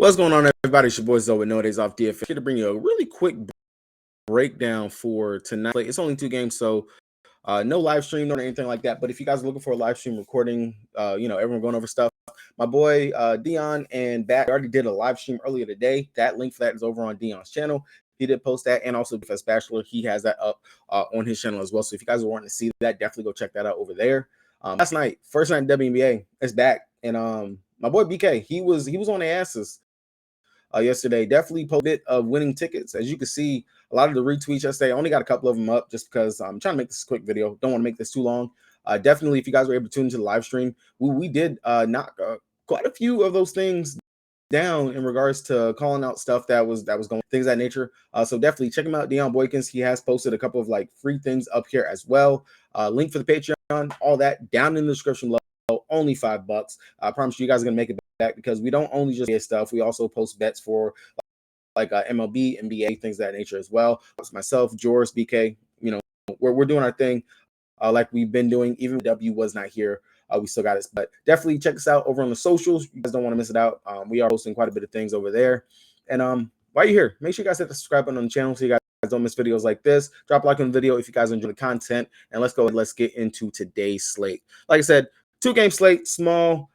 What's going on, everybody? It's your boy Zoe with Wnba Dfs. Here to bring you a really quick breakdown for tonight. It's only 2 games, so no live stream or anything like that. But if you guys are looking for a live stream recording, everyone going over stuff. My boy Dion and Bat already did a live stream earlier today. That link for that is over on Dion's channel. He did post that, and also Dfs Bachelor, he has that up on his channel as well. So if you guys are wanting to see that, definitely go check that out over there. Last night, first night in WNBA, it's back, and my boy BK, he was on the asses yesterday. Definitely posted a bit of winning tickets. As you can see, a lot of the retweets yesterday, I only got a couple of them up just because I'm trying to make this a quick video. Don't want to make this too long. Definitely, if you guys were able to tune into the live stream, we did knock quite a few of those things down in regards to calling out stuff that was going, things of that nature. So definitely check him out, Dion Boykins. He has posted a couple of free things up here as well. Link for the Patreon, all that down in the description below. Only $5. I promise you guys are gonna make it back because we don't only just get stuff, we also post bets for MLB, NBA, things of that nature as well. It's myself, George, BK, we're doing our thing like we've been doing. Even when W was not here, we still got it. But definitely check us out over on the socials. You guys don't want to miss it out. We are posting quite a bit of things over there. And while you're here, make sure you guys hit the subscribe button on the channel so you guys don't miss videos like this. Drop a like on the video if you guys enjoy the content. And let's get into today's slate. Like I said, 2-game slate, small.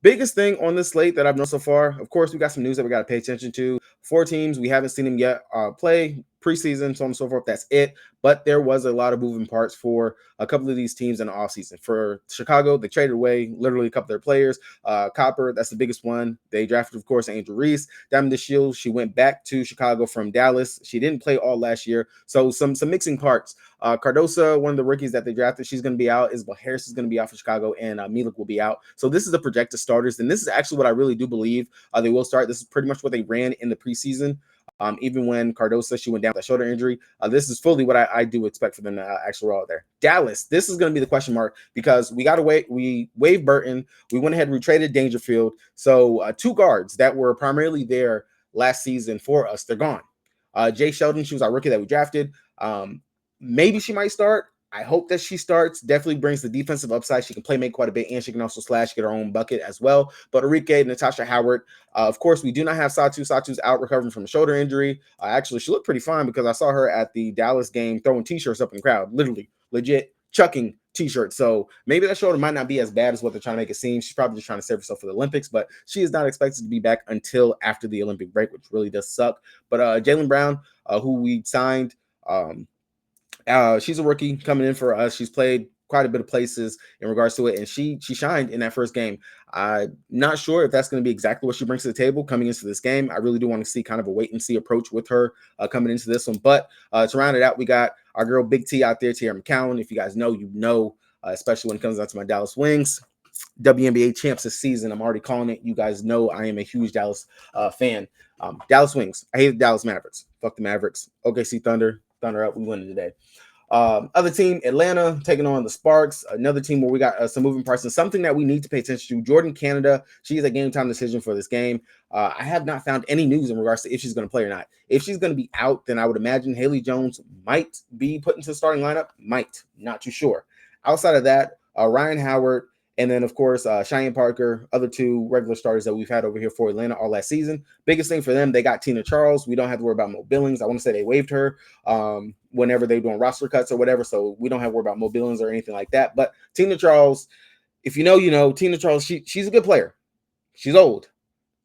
Biggest thing on this slate that I've known so far, of course, we got some news that we got to pay attention to. 4 teams, we haven't seen them yet play preseason, so on and so forth. That's it. But there was a lot of moving parts for a couple of these teams in the offseason. For Chicago, they traded away literally a couple of their players. Copper, that's the biggest one. They drafted, of course, Angel Reese. Diamond DeShields, she went back to Chicago from Dallas. She didn't play all last year. So some mixing parts. Cardosa, one of the rookies that they drafted, she's going to be out. Isabel Harris is going to be out for Chicago, and Milik will be out. So this is the projected starters, and this is actually what I really do believe they will start. This is pretty much what they ran in the preseason. Even when Cardosa, she went down with that shoulder injury. This is fully what I do expect for them to actually roll out there. Dallas, this is going to be the question mark because we got to wait. We waived Burton. We went ahead and retraded Dangerfield. So 2 guards that were primarily there last season for us, they're gone. Jay Sheldon, she was our rookie that we drafted. Maybe she might start. I hope that she starts. Definitely brings the defensive upside. She can play make quite a bit, and she can also slash, get her own bucket as well. But Enrique, Natasha Howard, of course, we do not have Satu. Satu's out recovering from a shoulder injury. Actually, she looked pretty fine because I saw her at the Dallas game throwing T-shirts up in the crowd, literally, legit chucking T-shirts. So maybe that shoulder might not be as bad as what they're trying to make it seem. She's probably just trying to save herself for the Olympics, but she is not expected to be back until after the Olympic break, which really does suck. But Jaylen Brown, who we signed, she's a rookie coming in for us. She's played quite a bit of places in regards to it, and she shined in that first game. I'm not sure if that's going to be exactly what she brings to the table coming into this game. I really do want to see kind of a wait-and-see approach with her coming into this one. But to round it out, we got our girl Big T out there, Tierra McCowan. If you guys know, you know, especially when it comes down to my Dallas Wings. WNBA champs this season. I'm already calling it. You guys know I am a huge Dallas fan. Dallas Wings. I hate the Dallas Mavericks. Fuck the Mavericks. OKC Thunder. Thunder up. We winning today. Other team, Atlanta, taking on the Sparks. Another team where we got some moving parts and something that we need to pay attention to. Jordan Canada, she's a game time decision for this game. I have not found any news in regards to if she's going to play or not. If she's going to be out, then I would imagine Haley Jones might be put into the starting lineup. Might, not too sure. Outside of that, Ryan Howard, and then, of course, Cheyenne Parker, other 2 regular starters that we've had over here for Atlanta all last season. Biggest thing for them, they got Tina Charles. We don't have to worry about Mo Billings. I want to say they waived her whenever they're doing roster cuts or whatever, so we don't have to worry about Mo Billings or anything like that. But Tina Charles, if you know, you know. Tina Charles, she's a good player. She's old.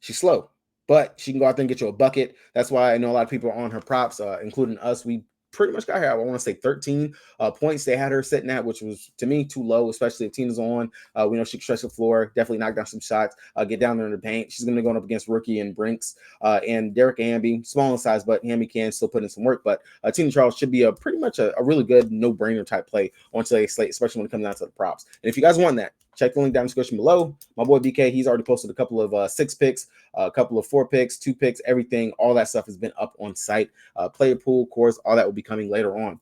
She's slow. But she can go out there and get you a bucket. That's why I know a lot of people are on her props, including us. We pretty much got her, I want to say 13 points they had her sitting at, which was to me too low, especially if Tina's on. We know she can stretch the floor, definitely knock down some shots, get down there in the paint. She's going to go up against rookie and Brinks and Derek Hamby, small in size, but Hamby can still put in some work. But Tina Charles should be pretty much a really good no-brainer type play on today's slate, especially when it comes down to the props. And if you guys want that, check the link down in the description below. My boy BK, he's already posted a couple of 6 picks, a couple of 4 picks, 2 picks, everything. All that stuff has been up on site. Player pool, course, all that will be coming later on.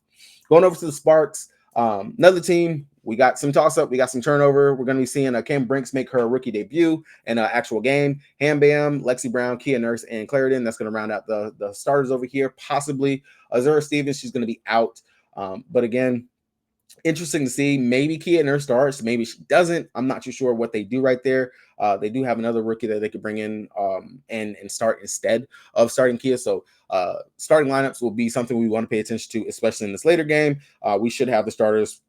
Going over to the Sparks, another team. We got some toss-up. We got some turnover. We're going to be seeing Cam Brinks make her rookie debut in an actual game. Ham Bam, Lexi Brown, Kia Nurse, and Clarendon. That's going to round out the starters over here. Possibly Azura Stevens. She's going to be out. But again, Interesting to see. Maybe Kia in her starts, maybe she doesn't. I'm not too sure what they do right there. They do have another rookie that they could bring in and start instead of starting Kia. So starting lineups will be something we want to pay attention to, especially in this later game. We should have the starters,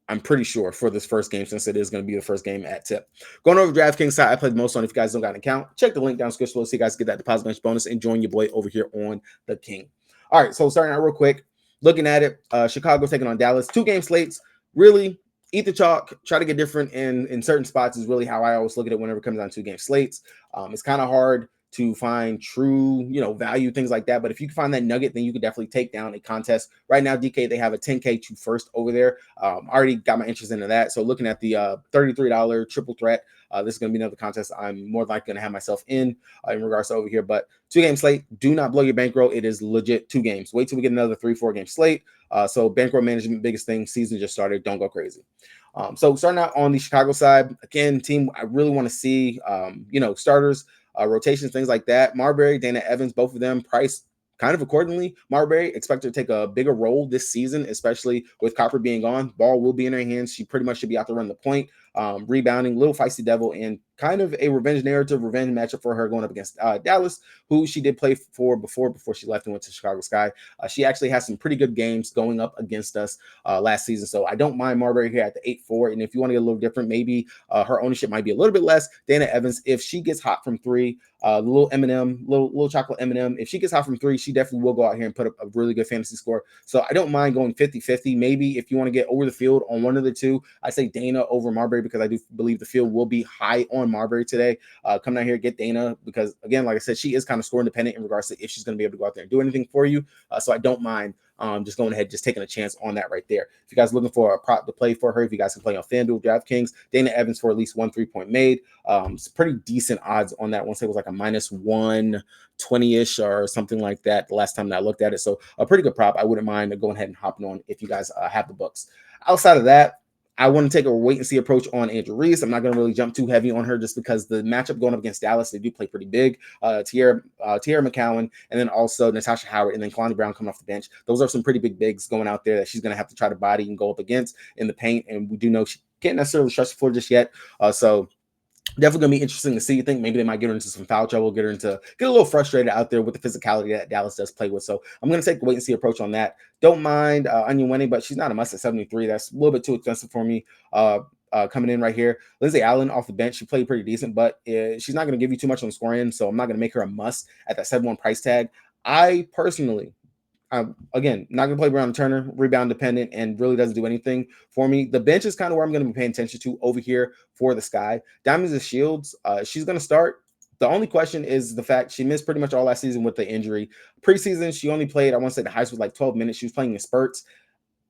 I'm pretty sure, for this first game, since it is going to be the first game at tip. Going over DraftKings side, I played the most on. If you guys don't got an account, check the link down in the description below so you guys get that deposit match bonus and join your boy over here on the King. All right, so starting out real quick, looking at it, Chicago taking on Dallas. 2-game slates. Really, eat the chalk. Try to get different in certain spots is really how I always look at it whenever it comes down to 2-game slates. It's kind of hard to find true, value, things like that. But if you can find that nugget, then you could definitely take down a contest. Right now, DK, they have a 10K to first over there. I already got my interest into that. So looking at the $33 triple threat, this is going to be another contest I'm more likely going to have myself in regards to over here. But 2-game slate, do not blow your bankroll. It is legit 2 games. Wait till we get another 3-4 game slate. So bankroll management, biggest thing. Season just started. Don't go crazy. So starting out on the Chicago side, again, team I really want to see, starters, rotations, things like that. Marbury, Dana Evans, both of them priced kind of accordingly. Marbury expected to take a bigger role this season, especially with Copper being gone. Ball will be in her hands. She pretty much should be out to run the point, rebounding, little feisty devil, and kind of a revenge matchup for her going up against Dallas, who she did play for before she left and went to Chicago Sky. She actually has some pretty good games going up against us last season. So I don't mind Marbury here at the 8-4. And if you want to get a little different, maybe her ownership might be a little bit less. Dana Evans, if she gets hot from 3, little M&M, little chocolate M&M, if she gets hot from 3, she definitely will go out here and put up a really good fantasy score. So I don't mind going 50-50. Maybe if you want to get over the field on one of the two, I say Dana over Marbury, because I do believe the field will be high on Marbury today. Come down here, get Dana, because again, like I said, she is kind of score independent in regards to if she's going to be able to go out there and do anything for you. So I don't mind just going ahead, just taking a chance on that right there. If you guys are looking for a prop to play for her, if you guys can play on FanDuel, DraftKings, Dana Evans for at least 1 3-point made. It's pretty decent odds on that. I want to say it was like a -120-ish or something like that the last time that I looked at it. So a pretty good prop. I wouldn't mind going ahead and hopping on if you guys have the books. Outside of that, I want to take a wait and see approach on Andrew Reese. I'm not going to really jump too heavy on her just because the matchup going up against Dallas, they do play pretty big. Tierra McCowan, and then also Natasha Howard, and then Kalani Brown coming off the bench. Those are some pretty big bigs going out there that she's going to have to try to body and go up against in the paint. And we do know she can't necessarily stretch the floor just yet. So definitely going to be interesting to see. I think maybe they might get her into some foul trouble, get a little frustrated out there with the physicality that Dallas does play with. So I'm going to take a wait and see approach on that. Don't mind Wnba, but she's not a must at 73. That's a little bit too expensive for me. Coming in right here, Lindsay Allen off the bench, she played pretty decent, but she's not going to give you too much on the scoring end, so I'm not going to make her a must at that 7-1 price tag. I personally, again, not going to play Brown Turner, rebound dependent, and really doesn't do anything for me. The bench is kind of where I'm going to be paying attention to over here for the Sky. Diamonds and Shields, she's going to start. The only question is the fact she missed pretty much all last season with the injury. Preseason, she only played, I want to say the highest was like 12 minutes. She was playing in spurts.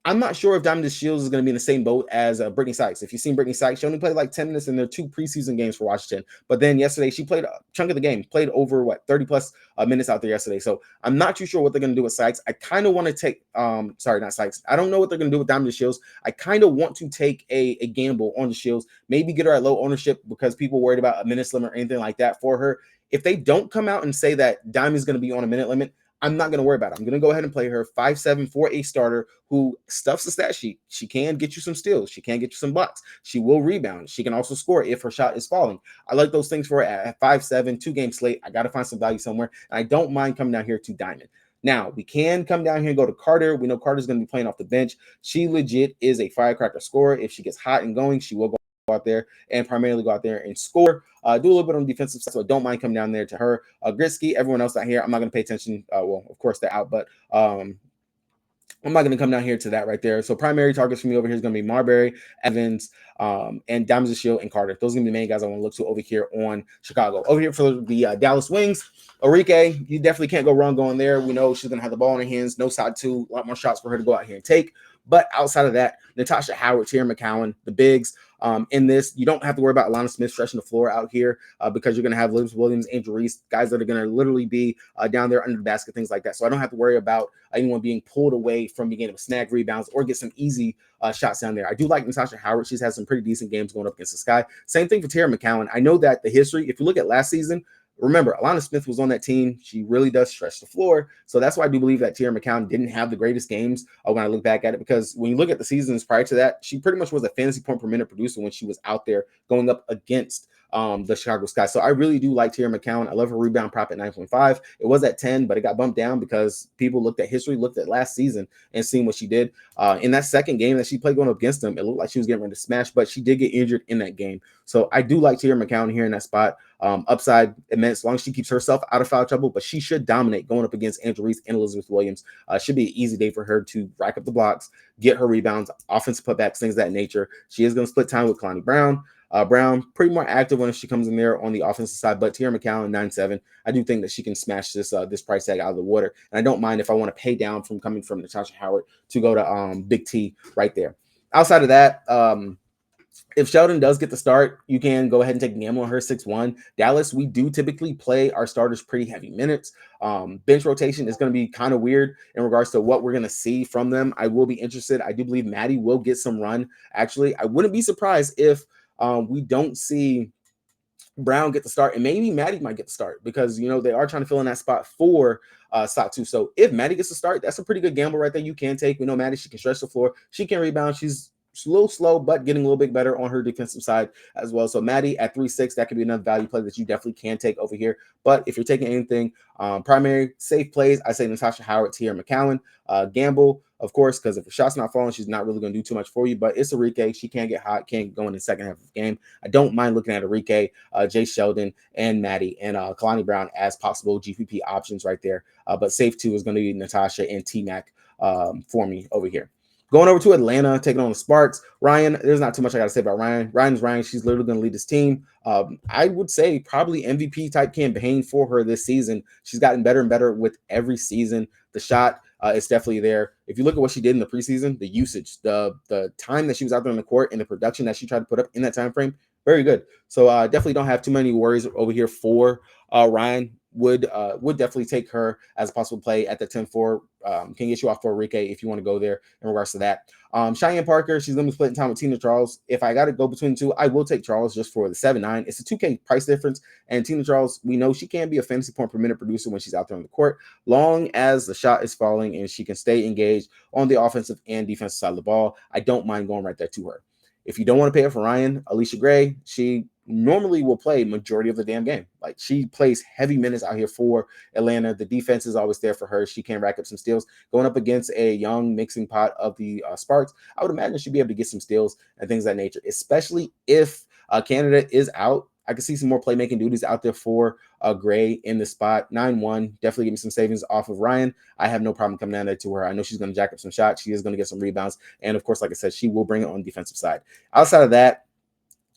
I'm not sure if Diamond Shields is going to be in the same boat as Brittany Sykes. If you've seen Brittany Sykes, she only played like 10 minutes in their 2 preseason games for Washington. But then yesterday, she played a chunk of the game, played over 30-plus minutes out there yesterday. So I'm not too sure what they're going to do with Sykes. I kind of want to take, sorry, not Sykes. I don't know what they're going to do with Diamond Shields. I kind of want to take a gamble on the Shields, maybe get her at low ownership because people worried about a minutes limit or anything like that for her. If they don't come out and say that Diamond's going to be on a minute limit, I'm not going to worry about it. I'm going to go ahead and play her 5'7", 4'8" starter who stuffs the stat sheet. She can get you some steals. She can get you some blocks. She will rebound. She can also score if her shot is falling. I like those things for her at 5'7", 2-game slate. I got to find some value somewhere. And I don't mind coming down here to Diamond. Now, we can come down here and go to Carter. We know Carter's going to be playing off the bench. She legit is a firecracker scorer. If she gets hot and going, she will go out there and primarily go out there and score. Do a little bit on the defensive side, so I don't mind coming down there to her. Gritsky, everyone else out here, I'm not going to pay attention. Well, of course, they're out, but I'm not going to come down here to that right there. So primary targets for me over here is going to be Marbury, Evans, and Diamonds and Shield, and Carter. Those are going to be the main guys I want to look to over here on Chicago. Over here for the Dallas Wings, Enrique, you definitely can't go wrong going there. We know she's going to have the ball in her hands, no side 2, a lot more shots for her to go out here and take. But outside of that, Natasha Howard, Tierra McCowan, the bigs. In this, you don't have to worry about Alana Smith stretching the floor out here because you're going to have Liz Williams, Angel Reese, guys that are going to literally be down there under the basket, things like that. So I don't have to worry about anyone being pulled away from being able to snag rebounds or get some easy shots down there. I do like Natasha Howard. She's had some pretty decent games going up against the Sky. Same thing for Tierra McCowan. I know that the history, if you look at last season, Remember, Alana Smith was on that team. She really does stretch the floor. So that's why I do believe that Tierra McCown didn't have the greatest games when I look back at it, because when you look at the seasons prior to that, she pretty much was a fantasy point per minute producer when she was out there going up against the Chicago Sky. So I really do like Tierra McCown. I love her rebound prop at 9.5. It was at 10, but it got bumped down because people looked at history, looked at last season, and seen what she did. In that second game that she played going up against them, it looked like she was getting ready to smash, but she did get injured in that game. So I do like Tierra McCown here in that spot. Upside immense, as long as she keeps herself out of foul trouble, but she should dominate going up against Angel Reese and Elizabeth Williams. Should be an easy day for her to rack up the blocks, get her rebounds, offensive putbacks, things of that nature. She is going to split time with Kalani Brown. Brown pretty more active when she comes in there on the offensive side, but Tierra McCown 9.7, I do think that she can smash this price tag out of the water, and I don't mind if I want to pay down from coming from Natasha Howard to go to Big T right there. Outside of that, if Sheldon does get the start, you can go ahead and take a gamble on her 6-1. Dallas, we do typically play our starters pretty heavy minutes. Bench rotation is going to be kind of weird in regards to what we're going to see from them. I will be interested. I do believe Maddie will get some run. Actually, I wouldn't be surprised if we don't see Brown get the start, and maybe Maddie might get the start, because they are trying to fill in that spot for Satu. So if Maddie gets the start, that's a pretty good gamble right there. You can take. We know Maddie, she can stretch the floor, she can rebound, she's a little slow, but getting a little bit better on her defensive side as well. So Maddie at 3.6, that could be another value play that you definitely can take over here. But if you're taking anything primary safe plays, I say Natasha Howard, Tierra McCowan. Gamble, of course, because if her shot's not falling, she's not really going to do too much for you. But it's Arike. She can get hot, can go in the second half of the game. I don't mind looking at Arike, Jay Sheldon, and Maddie, and Kalani Brown as possible GPP options right there. But safe too is going to be Natasha and T-Mac for me over here. Going over to Atlanta, taking on the Sparks. Ryan, there's not too much I got to say about Ryan. Ryan's Ryan. She's literally going to lead this team. I would say probably MVP type campaign for her this season. She's gotten better and better with every season. The shot is definitely there. If you look at what she did in the preseason, the usage, the time that she was out there on the court, and the production that she tried to put up in that time frame, very good. So definitely don't have too many worries over here for Ryan. Would definitely take her as a possible play at the 10-4. Can get you off for Enrique if you want to go there in regards to that. Cheyenne Parker, she's going to be splitting time with Tina Charles. If I got to go between the two, I will take Charles just for the 7.9. It's a 2K price difference. And Tina Charles, we know she can be a fantasy point per minute producer when she's out there on the court, long as the shot is falling and she can stay engaged on the offensive and defensive side of the ball. I don't mind going right there to her. If you don't want to pay it for Ryan, Alicia Gray, she normally will play majority of the damn game. Like, she plays heavy minutes out here for Atlanta. The defense is always there for her. She can rack up some steals. Going up against a young mixing pot of the Sparks, I would imagine she'd be able to get some steals and things of that nature, especially if Canada is out. I can see some more playmaking duties out there for Gray in the spot. 9-1, definitely give me some savings off of Ryan. I have no problem coming down there to her. I know she's going to jack up some shots. She is going to get some rebounds. And of course, like I said, she will bring it on the defensive side. Outside of that,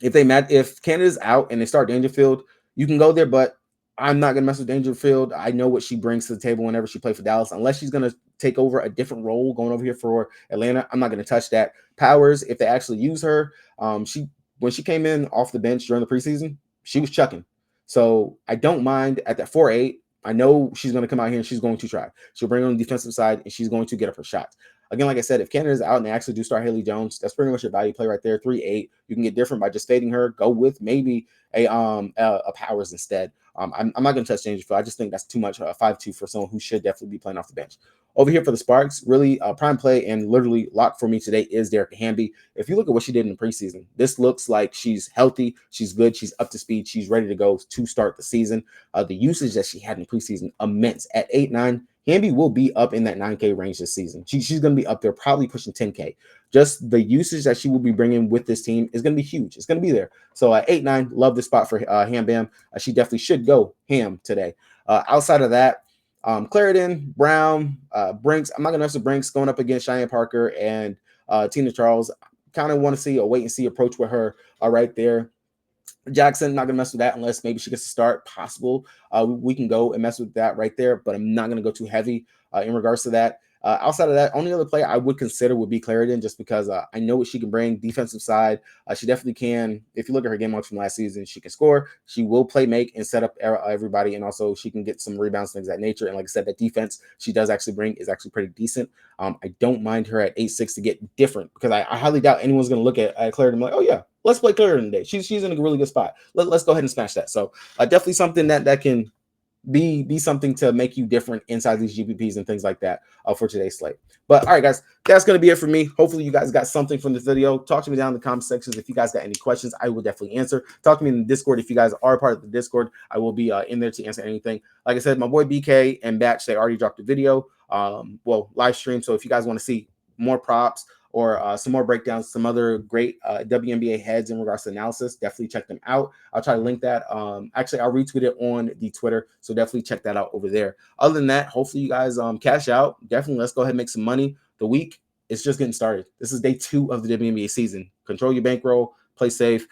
if Canada's out and they start Dangerfield, you can go there, but I'm not going to mess with Dangerfield. I know what she brings to the table whenever she plays for Dallas. Unless she's going to take over a different role going over here for Atlanta, I'm not going to touch that. Powers, if they actually use her, when she came in off the bench during the preseason, she was chucking. So I don't mind at that 4.8. I know she's going to come out here and she's going to try. She'll bring on the defensive side and she's going to get up her shots. Again, like I said, if Canada's out and they actually do start Haley Jones, that's pretty much your value play right there. 3.8. You can get different by just fading her. Go with maybe a Powers instead. I'm not going to touch Dangerfield. I just think that's too much 5.2 for someone who should definitely be playing off the bench. Over here for the Sparks, really prime play and literally lock for me today is Derek Hamby. If you look at what she did in the preseason, this looks like she's healthy, she's good, she's up to speed, she's ready to go to start the season. The usage that she had in the preseason, immense. At 8.9, Hamby will be up in that 9K range this season. She's going to be up there, probably pushing 10K. Just the usage that she will be bringing with this team is going to be huge. It's going to be there. So at 8.9, love this spot for Ham Bam. She definitely should go ham today. Outside of that, Clarendon, Brown, Brinks. I'm not going to mess with Brinks going up against Cheyenne Parker and Tina Charles. Kind of want to see a wait and see approach with her right there. Jackson, not gonna mess with that unless maybe she gets to start. Possible we can go and mess with that right there, but I'm not gonna go too heavy in regards to that. Outside of that, only other player I would consider would be Clarendon, just because I know what she can bring defensive side. She definitely can. If you look at her game logs from last season, she can score. She will play make and set up everybody, and also she can get some rebounds, things of that nature. And like I said, that defense she does actually bring is actually pretty decent. I don't mind her at 8'6" to get different, because I highly doubt anyone's going to look at Clarendon and be like, oh yeah, let's play Clarendon today. She's in a really good spot. Let's go ahead and smash that. So definitely something that can be something to make you different inside these GPPs and things like that for today's slate. But all right, guys, that's going to be it for me. Hopefully you guys got something from this video. Talk to me down in the comment sections. If you guys got any questions, I will definitely answer. Talk to me in the Discord. If you guys are part of the Discord, I will be in there to answer anything. Like I said, my boy BK and Batch, they already dropped a video, live stream. So if you guys want to see more props or some more breakdowns, some other great WNBA heads in regards to analysis, definitely check them out. I'll try to link that. Actually, I'll retweet it on the Twitter, so definitely check that out over there. Other than that, hopefully you guys cash out. Definitely let's go ahead and make some money. The week is just getting started. This is day 2 of the WNBA season. Control your bankroll, play safe.